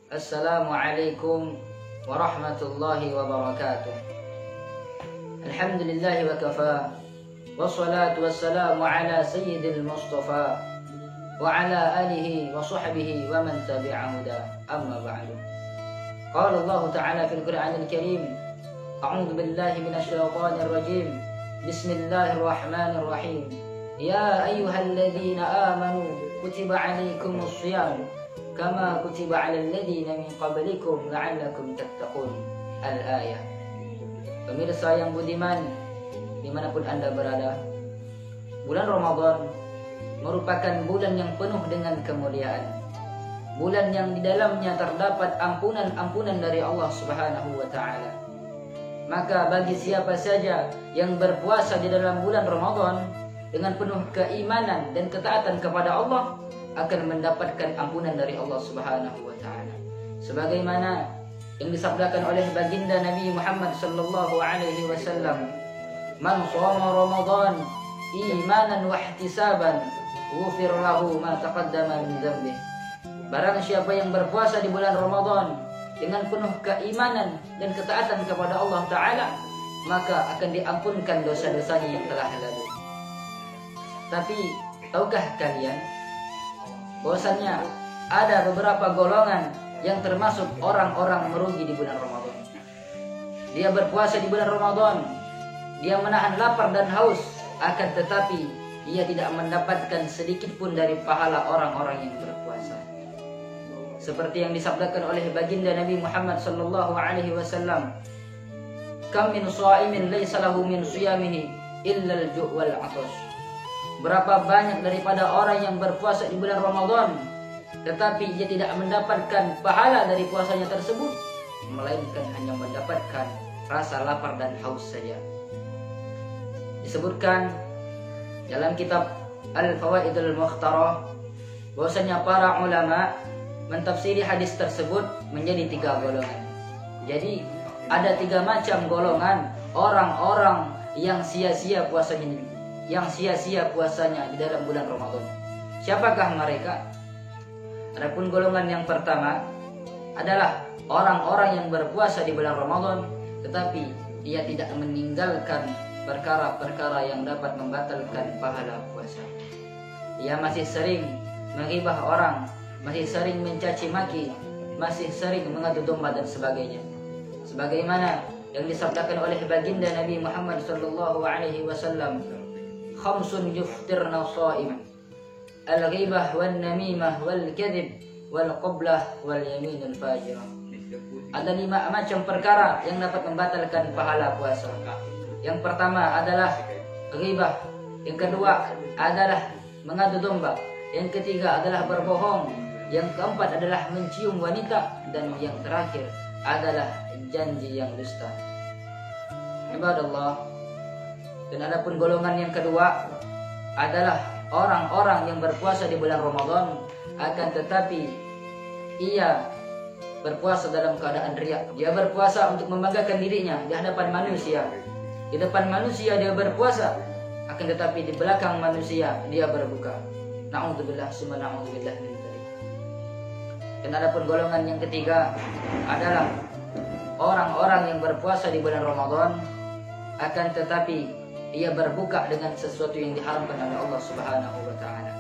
Assalamualaikum warahmatullahi wabarakatuh. Alhamdulillahi wa kafa, wassalatu wassalamu ala sayyidil mustafa wa ala alihi wa sahbihi wa man tabi'a huda, amma ba'du. Qala Allah ta'ala fil Qur'anil Karim, a'udzu billahi minasy syaithanir rajim. Bismillahirrahmanir rahim. Ya ayyuhalladzina amanu kutiba 'alaikumus shiyam kama kutiba 'alal ladzina min qablikum la'allakum tattaqun. Al-ayah. Pemirsa yang budiman, dimanapun Anda berada, bulan Ramadan merupakan bulan yang penuh dengan kemuliaan, bulan yang di dalamnya terdapat ampunan-ampunan dari Allah Subhanahu wa ta'ala. Maka bagi siapa saja yang berpuasa di dalam bulan Ramadan dengan penuh keimanan dan ketaatan kepada Allah, akan mendapatkan ampunan dari Allah Subhanahu wa ta'ala. Sebagaimana yang disabdakan oleh baginda Nabi Muhammad sallallahu alaihi wasallam, "Man shoma Ramadan imanan wa ihtisaban, ghufir lahu ma taqaddama min dzambihi." Barang siapa yang berpuasa di bulan Ramadan dengan penuh keimanan dan ketaatan kepada Allah Ta'ala, maka akan diampunkan dosa-dosanya yang telah lalu. Tapi tahukah kalian bahwasanya ada beberapa golongan yang termasuk orang-orang merugi di bulan Ramadan? Dia berpuasa di bulan Ramadan, dia menahan lapar dan haus, akan tetapi ia tidak mendapatkan sedikit pun dari pahala orang-orang yang berpuasa. Seperti yang disabdakan oleh baginda Nabi Muhammad sallallahu alaihi wasallam, "Kam min sha'imin laysa lahu min shiyamihi illa al-ju' wal 'atash." Berapa banyak daripada orang yang berpuasa di bulan Ramadan, tetapi ia tidak mendapatkan pahala dari puasanya tersebut, melainkan hanya mendapatkan rasa lapar dan haus saja. Disebutkan dalam kitab Al-Fawaidul Mukhtarah bahwasanya para ulama mentafsiri hadis tersebut menjadi 3 golongan. Jadi ada 3 macam golongan orang-orang yang sia-sia puasanya di dalam bulan Ramadan. Siapakah mereka? Adapun golongan yang pertama adalah orang-orang yang berpuasa di bulan Ramadan, tetapi dia tidak meninggalkan perkara-perkara yang dapat membatalkan pahala puasa. Dia masih sering menghibah orang, masih sering mencaci maki, masih sering mengadu domba dan sebagainya. Sebagaimana yang disabdakan oleh baginda Nabi Muhammad sallallahu alaihi wasallam, "Khamsun yuftirna sha'iman, al-ghibah wan namimah wal kadhib wal qablah wal yaminul fajirah." Ada 5 macam perkara yang dapat membatalkan pahala puasa. Yang pertama adalah ghibah, yang kedua adalah mengadu domba, yang ketiga adalah berbohong, yang keempat adalah mencium wanita, dan yang terakhir adalah janji yang dusta. Ibadallah. Dan adapun golongan yang kedua adalah orang-orang yang berpuasa di bulan Ramadan, akan tetapi ia berpuasa dalam keadaan riya. Dia berpuasa untuk membanggakan dirinya di hadapan manusia. Di depan manusia dia berpuasa, akan tetapi di belakang manusia dia berbuka. Na'udzubillah summa na'udzubillah min dzalik. Dan adapun golongan yang ketiga adalah orang-orang yang berpuasa di bulan Ramadan, akan tetapi ia berbuka dengan sesuatu yang diharamkan oleh Allah Subhanahu wa ta'ala.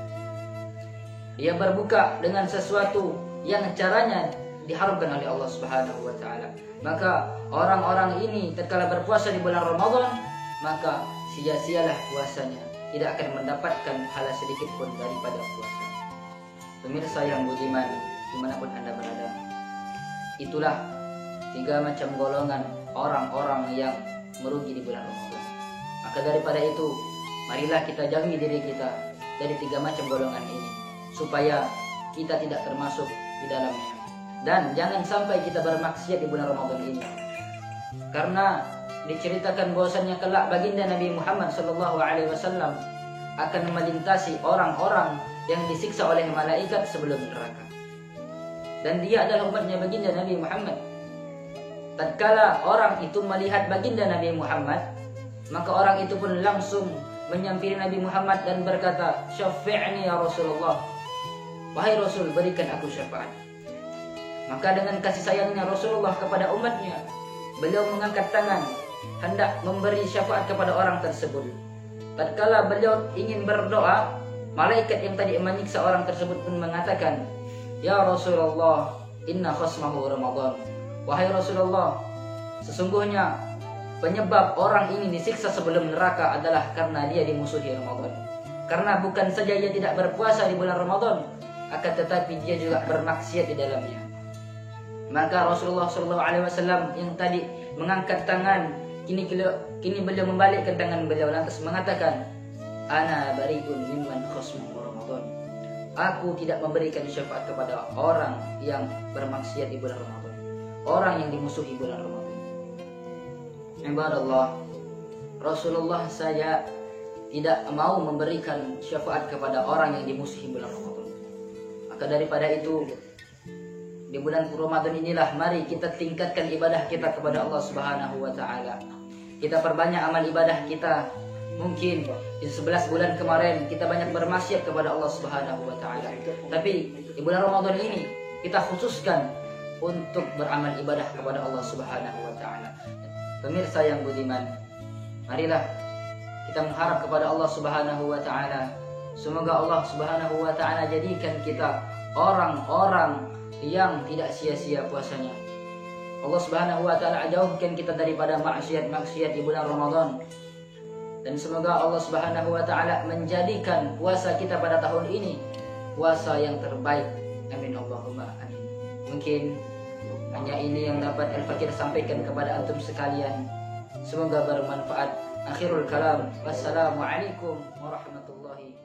Dia berbuka dengan sesuatu yang caranya diharamkan oleh Allah Subhanahu wa ta'ala. Maka orang-orang ini tatkala berpuasa di bulan Ramadan, maka sia-sialah puasanya, tidak akan mendapatkan pahala sedikit pun daripada puasa. Pemirsa yang budiman, dimanapun Anda berada, itulah 3 macam golongan orang-orang yang merugi di bulan Ramadan. Maka daripada itu, marilah kita jauhi diri kita dari 3 macam golongan ini, supaya kita tidak termasuk di dalamnya. Dan jangan sampai kita bermaksiat di bulan Ramadan ini. Karena diceritakan bahwasannya kelak baginda Nabi Muhammad SAW akan melintasi orang-orang yang disiksa oleh malaikat sebelum neraka. Dan dia adalah umatnya baginda Nabi Muhammad. Tatkala orang itu melihat baginda Nabi Muhammad, maka orang itu pun langsung menyampiri Nabi Muhammad dan berkata, "Syafi'ni ya Rasulullah." Wahai Rasul, berikan aku syafaat. Maka dengan kasih sayangnya Rasulullah kepada umatnya, beliau mengangkat tangan hendak memberi syafaat kepada orang tersebut. Tatkala beliau ingin berdoa, malaikat yang tadi menyiksa orang tersebut pun mengatakan, "Ya Rasulullah, inna khasmahu Ramadan." Wahai Rasulullah, sesungguhnya penyebab orang ini disiksa sebelum neraka adalah karena dia dimusuhi Ramadan. Karena bukan saja dia tidak berpuasa di bulan Ramadan, akan tetapi dia juga bermaksiat di dalamnya. Maka Rasulullah SAW yang tadi mengangkat tangan, kini beliau membalikkan tangan beliau lantas mengatakan, "Ana bari'un mimman khasmahu Ramadan." Aku tidak memberikan syafaat kepada orang yang bermaksiat di bulan Ramadan, orang yang dimusuhi bulan Ramadan. Ibadallah, Rasulullah saja tidak mau memberikan syafaat kepada orang yang dimusuhi bulan Ramadan. Maka daripada itu, di bulan Ramadan inilah mari kita tingkatkan ibadah kita kepada Allah Subhanahu wa taala. Kita perbanyak amal ibadah kita. Mungkin di 11 bulan kemarin kita banyak bermaksiat kepada Allah Subhanahu wa taala. Tapi di bulan Ramadan ini kita khususkan untuk beramal ibadah kepada Allah Subhanahu wa taala. Pemirsa yang budiman, marilah kita mengharap kepada Allah Subhanahu wa taala. Semoga Allah Subhanahu wa taala jadikan kita orang-orang yang tidak sia-sia puasanya. Allah Subhanahu wa taala jauhkan kita daripada maksiat-maksiat di bulan Ramadan. Dan semoga Allah Subhanahu wa taala menjadikan puasa kita pada tahun ini puasa yang terbaik. Amin Allahumma amin. Mungkin hanya ini yang dapat Al-Fakir sampaikan kepada antum sekalian. Semoga bermanfaat. Akhirul kalam. Wassalamualaikum warahmatullahi wabarakatuh.